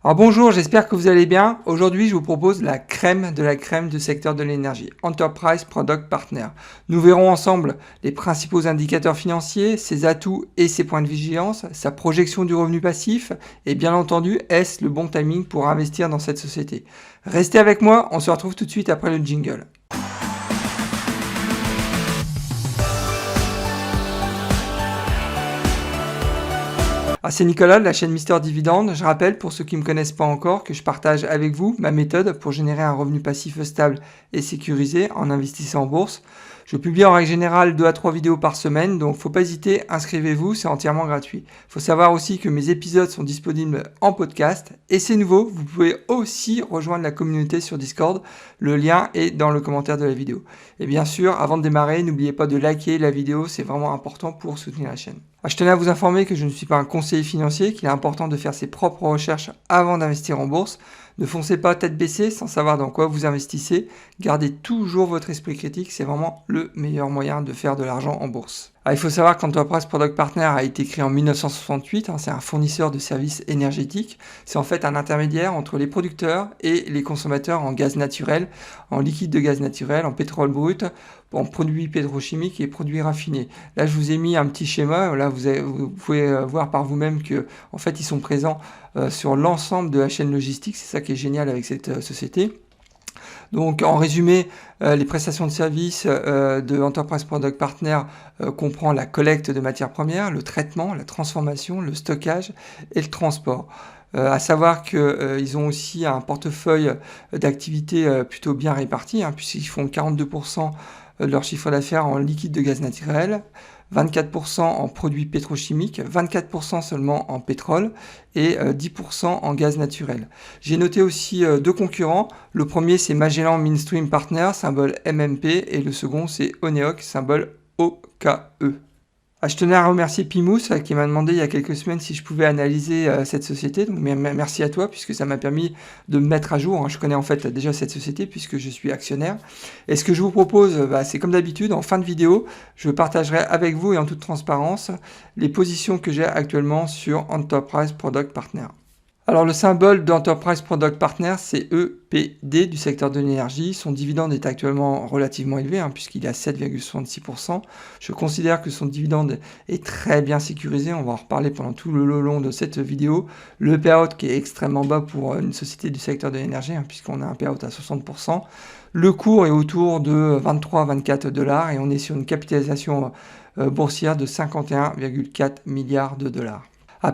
Alors bonjour, j'espère que vous allez bien. Aujourd'hui, je vous propose la crème de la crème du secteur de l'énergie, Enterprise Product Partner. Nous verrons ensemble les principaux indicateurs financiers, ses atouts et ses points de vigilance, sa projection du revenu passif et bien entendu, est-ce le bon timing pour investir dans cette société. Restez avec moi, on se retrouve tout de suite après le jingle. C'est Nicolas de la chaîne Mister Dividende. Je rappelle pour ceux qui ne me connaissent pas encore que je partage avec vous ma méthode pour générer un revenu passif stable et sécurisé en investissant en bourse. Je publie en règle générale 2 à 3 vidéos par semaine, donc faut pas hésiter, inscrivez-vous, c'est entièrement gratuit. Il faut savoir aussi que mes épisodes sont disponibles en podcast et c'est nouveau, vous pouvez aussi rejoindre la communauté sur Discord, le lien est dans le commentaire de la vidéo. Et bien sûr, avant de démarrer, n'oubliez pas de liker la vidéo, c'est vraiment important pour soutenir la chaîne. Je tenais à vous informer que je ne suis pas un conseiller financier, qu'il est important de faire ses propres recherches avant d'investir en bourse. Ne foncez pas tête baissée sans savoir dans quoi vous investissez. Gardez toujours votre esprit critique, c'est vraiment le meilleur moyen de faire de l'argent en bourse. Il faut savoir qu'Enterprise Product Partner a été créé en 1968, c'est un fournisseur de services énergétiques. C'est en fait un intermédiaire entre les producteurs et les consommateurs en gaz naturel, en liquide de gaz naturel, en pétrole brut, en produits pétrochimiques et produits raffinés. Là, je vous ai mis un petit schéma. Là, vous pouvez voir par vous-même que, en fait, ils sont présents sur l'ensemble de la chaîne logistique. C'est ça qui est génial avec cette société. Donc en résumé, les prestations de services de Enterprise Product Partner comprend la collecte de matières premières, le traitement, la transformation, le stockage et le transport. À savoir qu'ils ont aussi un portefeuille d'activités plutôt bien réparti, puisqu'ils font 42% de leur chiffre d'affaires en liquide de gaz naturel, 24% en produits pétrochimiques, 24% seulement en pétrole et 10% en gaz naturel. J'ai noté aussi 2 concurrents. Le premier, c'est Magellan Midstream Partners, symbole MMP, et le second, c'est Oneok, symbole OKE. Je tenais à remercier Pimous qui m'a demandé il y a quelques semaines si je pouvais analyser cette société. Donc merci à toi puisque ça m'a permis de me mettre à jour. Je connais en fait déjà cette société puisque je suis actionnaire. Et ce que je vous propose, c'est comme d'habitude, en fin de vidéo, je partagerai avec vous et en toute transparence les positions que j'ai actuellement sur Enterprise Product Partner. Alors le symbole d'Enterprise Product Partner, c'est EPD du secteur de l'énergie. Son dividende est actuellement relativement élevé puisqu'il est à 7,66%. Je considère que son dividende est très bien sécurisé. On va en reparler pendant tout le long de cette vidéo. Le payout qui est extrêmement bas pour une société du secteur de l'énergie puisqu'on a un payout à 60%. Le cours est autour de 23 à 24 $ et on est sur une capitalisation boursière de 51,4 milliards de dollars.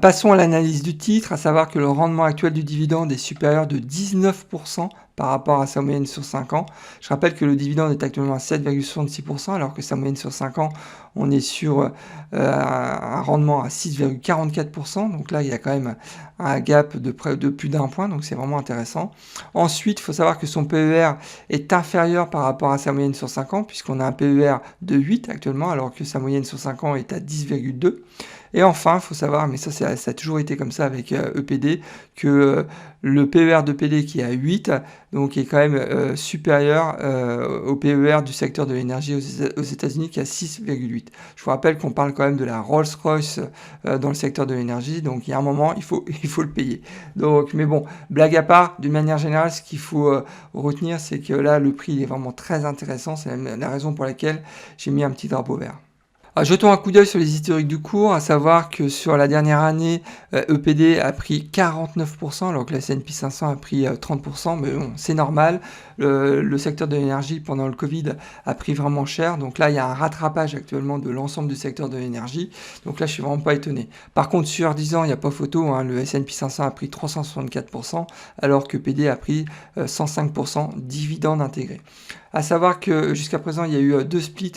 Passons à l'analyse du titre, à savoir que le rendement actuel du dividende est supérieur de 19% par rapport à sa moyenne sur 5 ans. Je rappelle que le dividende est actuellement à 7,66% alors que sa moyenne sur 5 ans, on est sur un rendement à 6,44%. Donc là, il y a quand même un gap de plus d'un point, donc c'est vraiment intéressant. Ensuite, il faut savoir que son PER est inférieur par rapport à sa moyenne sur 5 ans, puisqu'on a un PER de 8 actuellement, alors que sa moyenne sur 5 ans est à 10,2. Et enfin, il faut savoir, mais ça a toujours été comme ça avec EPD, que le PER d'EPD qui est à 8, donc est quand même supérieur au PER du secteur de l'énergie aux États-Unis qui est à 6,8. Je vous rappelle qu'on parle quand même de la Rolls-Royce dans le secteur de l'énergie, donc il y a un moment, il faut le payer. Donc, mais bon, blague à part, d'une manière générale, ce qu'il faut retenir, c'est que là, le prix il est vraiment très intéressant. C'est la raison pour laquelle j'ai mis un petit drapeau vert. Jetons un coup d'œil sur les historiques du cours, à savoir que sur la dernière année, EPD a pris 49%, alors que la S&P 500 a pris 30%, mais bon, c'est normal. Le secteur de l'énergie, pendant le Covid, a pris vraiment cher, donc là, il y a un rattrapage actuellement de l'ensemble du secteur de l'énergie, donc là, je suis vraiment pas étonné. Par contre, sur 10 ans, il n'y a pas photo, le S&P 500 a pris 364%, alors que EPD a pris 105%, dividende intégré. À savoir que jusqu'à présent, il y a eu 2 splits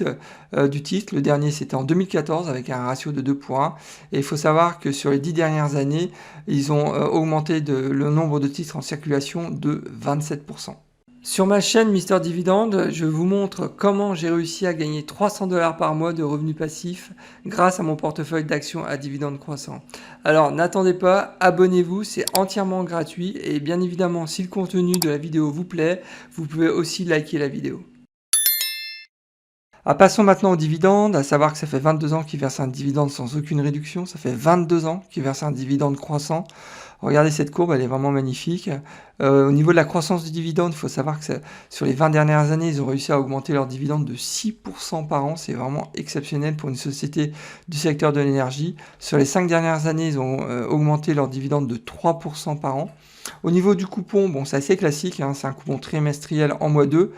du titre. Le dernier, c'était en 2014 avec un ratio de 2 pour 1. Et il faut savoir que sur les 10 dernières années, ils ont augmenté le nombre de titres en circulation de 27%. Sur ma chaîne Mister Dividende, je vous montre comment j'ai réussi à gagner 300 $ par mois de revenus passifs grâce à mon portefeuille d'actions à dividendes croissants. Alors n'attendez pas, abonnez-vous, c'est entièrement gratuit et bien évidemment si le contenu de la vidéo vous plaît, vous pouvez aussi liker la vidéo. Passons maintenant aux dividendes, à savoir que ça fait 22 ans qu'ils versent un dividende sans aucune réduction, ça fait 22 ans qu'ils versent un dividende croissant. Regardez cette courbe, elle est vraiment magnifique. Au niveau de la croissance du dividende, il faut savoir que sur les 20 dernières années, ils ont réussi à augmenter leur dividende de 6% par an. C'est vraiment exceptionnel pour une société du secteur de l'énergie. Sur les 5 dernières années, ils ont augmenté leur dividende de 3% par an. Au niveau du coupon, bon, c'est assez classique, hein, c'est un coupon trimestriel en mois 2,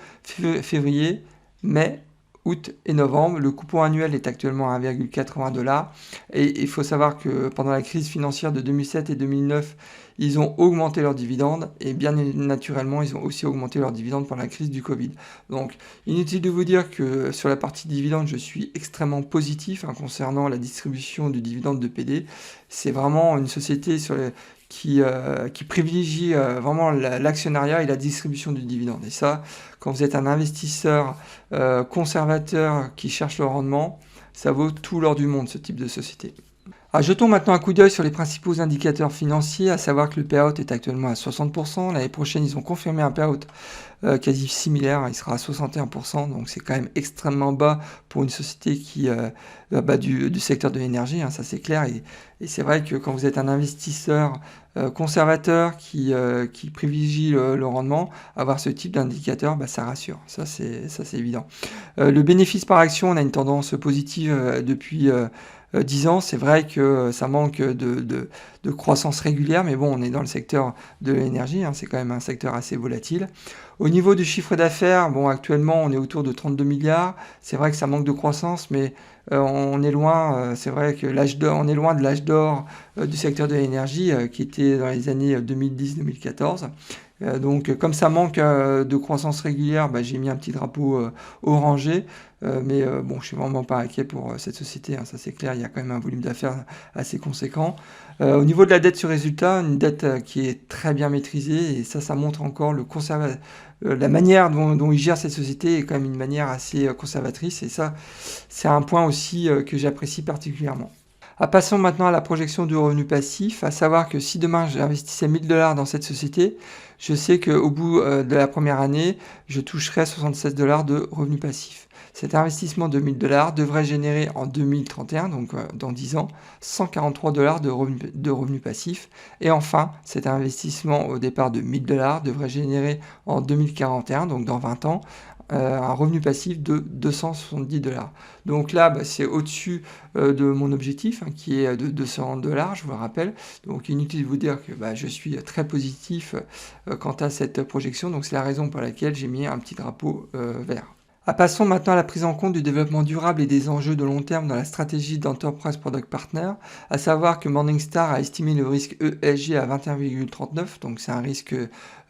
février, mai, août et novembre. Le coupon annuel est actuellement à 1,80 $. Et il faut savoir que pendant la crise financière de 2007 et 2009, ils ont augmenté leurs dividendes et bien naturellement, ils ont aussi augmenté leurs dividendes pendant la crise du Covid. Donc, inutile de vous dire que sur la partie dividende, je suis extrêmement positif concernant la distribution du dividende de PD. C'est vraiment une société qui privilégie vraiment l'actionnariat et la distribution du dividende. Et ça, quand vous êtes un investisseur conservateur qui cherche le rendement, ça vaut tout l'or du monde, ce type de société. Jetons maintenant un coup d'œil sur les principaux indicateurs financiers, à savoir que le payout est actuellement à 60%. L'année prochaine, ils ont confirmé un payout quasi similaire, il sera à 61%, donc c'est quand même extrêmement bas pour une société qui du secteur de l'énergie, ça c'est clair. Et c'est vrai que quand vous êtes un investisseur conservateur qui privilégie le rendement, avoir ce type d'indicateur, ça rassure, ça c'est évident. Le bénéfice par action, on a une tendance positive depuis 10 ans. C'est vrai que ça manque de croissance régulière, mais bon, on est dans le secteur de l'énergie, c'est quand même un secteur assez volatile. Au niveau du chiffre d'affaires, bon, actuellement, on est autour de 32 milliards. C'est vrai que ça manque de croissance, mais on est loin, c'est vrai que on est loin de l'âge d'or du secteur de l'énergie qui était dans les années 2010-2014. Donc, comme ça manque de croissance régulière, j'ai mis un petit drapeau orangé. Mais bon, je suis vraiment pas inquiet pour cette société, ça c'est clair, il y a quand même un volume d'affaires assez conséquent. Au niveau de la dette sur résultat, une dette qui est très bien maîtrisée, et ça montre encore la manière dont ils gèrent cette société est quand même une manière assez conservatrice, et ça, c'est un point aussi que j'apprécie particulièrement. Passons maintenant à la projection du revenu passif, à savoir que si demain j'investissais 1 000 $ dans cette société, je sais qu'au bout de la première année, je toucherai 76 $ de revenus passifs. Cet investissement de 1 000 $ devrait générer en 2031, donc dans 10 ans, 143 $ de revenus passifs. Et enfin, cet investissement au départ de 1 000 $ devrait générer en 2041, donc dans 20 ans, un revenu passif de 270 $. Donc là, c'est au-dessus de mon objectif, qui est de 200 $, je vous le rappelle. Donc inutile de vous dire que je suis très positif quant à cette projection. Donc c'est la raison pour laquelle j'ai mis un petit drapeau vert. Passons maintenant à la prise en compte du développement durable et des enjeux de long terme dans la stratégie d'Enterprise Product Partner, à savoir que Morningstar a estimé le risque ESG à 21,39, donc c'est un risque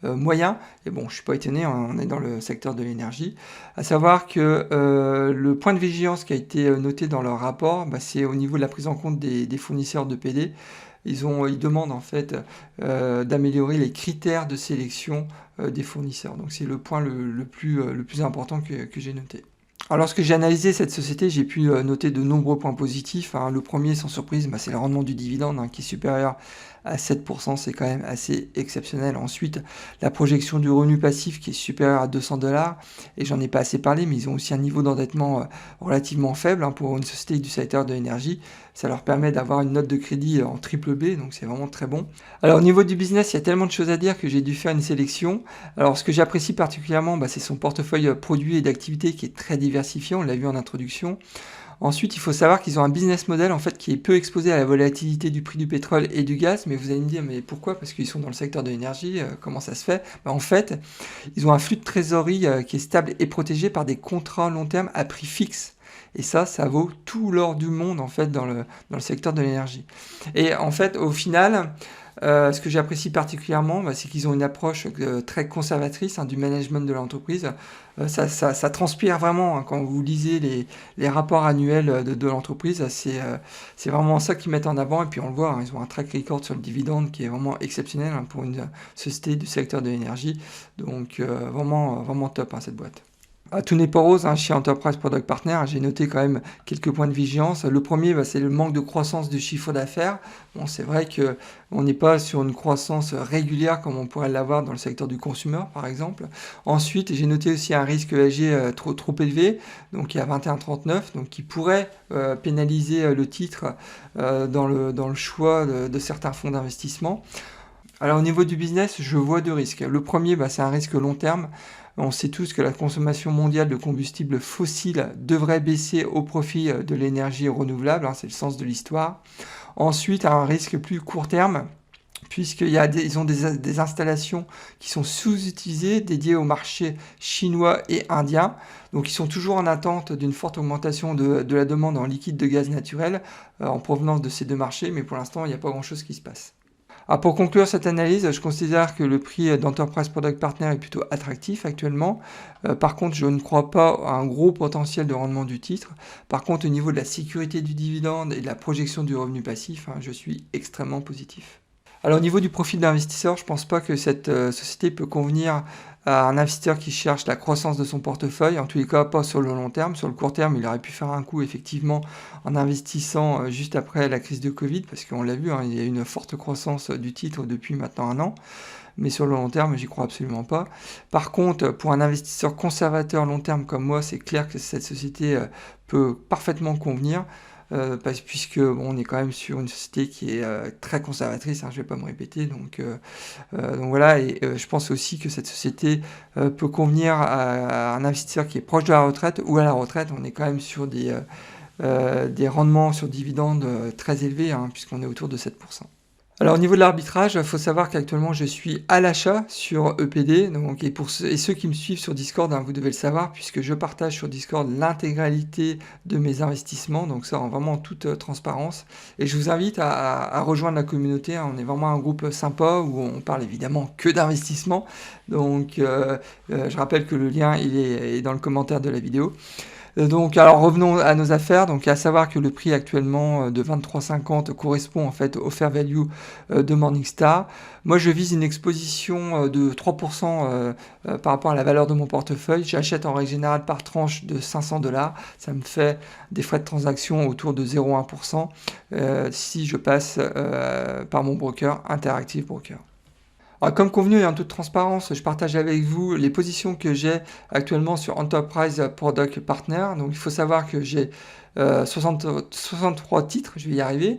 moyen, et bon, je suis pas étonné, on est dans le secteur de l'énergie, à savoir que le point de vigilance qui a été noté dans leur rapport, c'est au niveau de la prise en compte des fournisseurs de PD. Ils demandent en fait d'améliorer les critères de sélection des fournisseurs. Donc c'est le point le plus important que j'ai noté. Alors lorsque j'ai analysé cette société, j'ai pu noter de nombreux points positifs. Le premier, sans surprise, c'est le rendement du dividende qui est supérieur à 7%, c'est quand même assez exceptionnel. Ensuite, la projection du revenu passif qui est supérieur à 200 $, et j'en ai pas assez parlé, mais ils ont aussi un niveau d'endettement relativement faible pour une société du secteur de l'énergie. Ça leur permet d'avoir une note de crédit en triple B, donc c'est vraiment très bon. Alors au niveau du business, il y a tellement de choses à dire que j'ai dû faire une sélection. Alors ce que j'apprécie particulièrement, c'est son portefeuille produits et d'activités qui est très diversifié, on l'a vu en introduction. Ensuite, il faut savoir qu'ils ont un business model en fait qui est peu exposé à la volatilité du prix du pétrole et du gaz. Mais vous allez me dire, mais pourquoi? Parce qu'ils sont dans le secteur de l'énergie, comment ça se fait? En fait, ils ont un flux de trésorerie qui est stable et protégé par des contrats long terme à prix fixe. Et ça vaut tout l'or du monde en fait dans le secteur de l'énergie. Et en fait, au final, ce que j'apprécie particulièrement, c'est qu'ils ont une approche très conservatrice du management de l'entreprise. Ça transpire vraiment quand vous lisez les rapports annuels de l'entreprise. C'est vraiment ça qu'ils mettent en avant. Et puis on le voit, ils ont un track record sur le dividende qui est vraiment exceptionnel pour une société du secteur de l'énergie. Donc vraiment top cette boîte. Tout n'est pas rose chez Enterprise Product Partner, j'ai noté quand même quelques points de vigilance. Le premier, c'est le manque de croissance du chiffre d'affaires. Bon, c'est vrai qu'on n'est pas sur une croissance régulière comme on pourrait l'avoir dans le secteur du consumer, par exemple. Ensuite, j'ai noté aussi un risque ESG trop élevé, donc il y a 21,39, donc qui pourrait pénaliser le titre dans le choix de certains fonds d'investissement. Alors au niveau du business, je vois deux risques. Le premier, c'est un risque long terme. On sait tous que la consommation mondiale de combustibles fossiles devrait baisser au profit de l'énergie renouvelable, hein, c'est le sens de l'histoire. Ensuite, un risque plus court terme, puisqu'ils ont des installations qui sont sous-utilisées, dédiées au marché chinois et indien. Donc ils sont toujours en attente d'une forte augmentation de la demande en liquide de gaz naturel en provenance de ces deux marchés, mais pour l'instant, il n'y a pas grand-chose qui se passe. Alors pour conclure cette analyse, je considère que le prix d'Enterprise Product Partner est plutôt attractif actuellement. Par contre, je ne crois pas à un gros potentiel de rendement du titre. Par contre, au niveau de la sécurité du dividende et de la projection du revenu passif, je suis extrêmement positif. Alors au niveau du profil d'investisseur, je ne pense pas que cette société peut convenir à un investisseur qui cherche la croissance de son portefeuille, en tous les cas pas sur le long terme. Sur le court terme, il aurait pu faire un coup effectivement en investissant juste après la crise de Covid, parce qu'on l'a vu, il y a eu une forte croissance du titre depuis maintenant un an. Mais sur le long terme, j'y crois absolument pas. Par contre, pour un investisseur conservateur long terme comme moi, c'est clair que cette société peut parfaitement convenir. Puisque on est quand même sur une société qui est très conservatrice, je ne vais pas me répéter, donc voilà, et je pense aussi que cette société peut convenir à un investisseur qui est proche de la retraite ou à la retraite. On est quand même sur des rendements sur dividendes très élevés, puisqu'on est autour de 7%. Alors au niveau de l'arbitrage, il faut savoir qu'actuellement je suis à l'achat sur EPD, donc, et ceux qui me suivent sur Discord, vous devez le savoir, puisque je partage sur Discord l'intégralité de mes investissements, donc ça en vraiment toute transparence. Et je vous invite à rejoindre la communauté, on est vraiment un groupe sympa où on parle évidemment que d'investissement. Donc je rappelle que le lien il est dans le commentaire de la vidéo. Donc, alors revenons à nos affaires. Donc, à savoir que le prix actuellement de 23,50 correspond en fait au fair value de Morningstar. Moi, je vise une exposition de 3% par rapport à la valeur de mon portefeuille. J'achète en règle générale par tranche de 500$. Ça me fait des frais de transaction autour de 0,1% si je passe par mon broker, Interactive Broker. Alors, comme convenu et en toute transparence, je partage avec vous les positions que j'ai actuellement sur Enterprise Product Partner. Donc il faut savoir que j'ai 63 titres, je vais y arriver,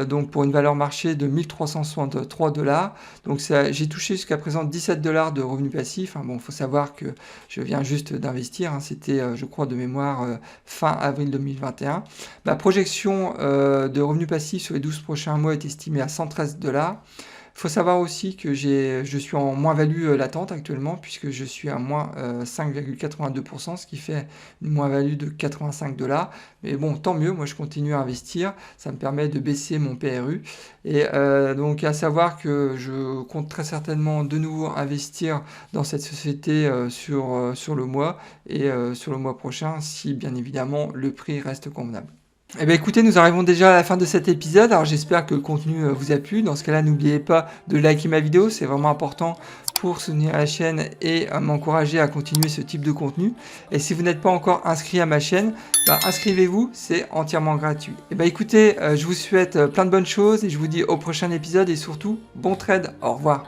donc pour une valeur marché de 1363$. Donc j'ai touché jusqu'à présent 17$ de revenus passifs. Bon, il faut savoir que je viens juste d'investir, c'était je crois de mémoire fin avril 2021. Ma projection de revenus passifs sur les 12 prochains mois est estimée à 113$. Il faut savoir aussi que je suis en moins-value latente actuellement, puisque je suis à moins 5,82%, ce qui fait une moins-value de 85$. Mais bon, tant mieux, moi je continue à investir, ça me permet de baisser mon PRU. Et donc à savoir que je compte très certainement de nouveau investir dans cette société sur le mois et sur le mois prochain, si bien évidemment le prix reste convenable. Eh bien écoutez, nous arrivons déjà à la fin de cet épisode, alors j'espère que le contenu vous a plu. Dans ce cas-là, n'oubliez pas de liker ma vidéo, c'est vraiment important pour soutenir la chaîne et m'encourager à continuer ce type de contenu. Et si vous n'êtes pas encore inscrit à ma chaîne, inscrivez-vous, c'est entièrement gratuit. Eh bien écoutez, je vous souhaite plein de bonnes choses et je vous dis au prochain épisode et surtout, bon trade, au revoir.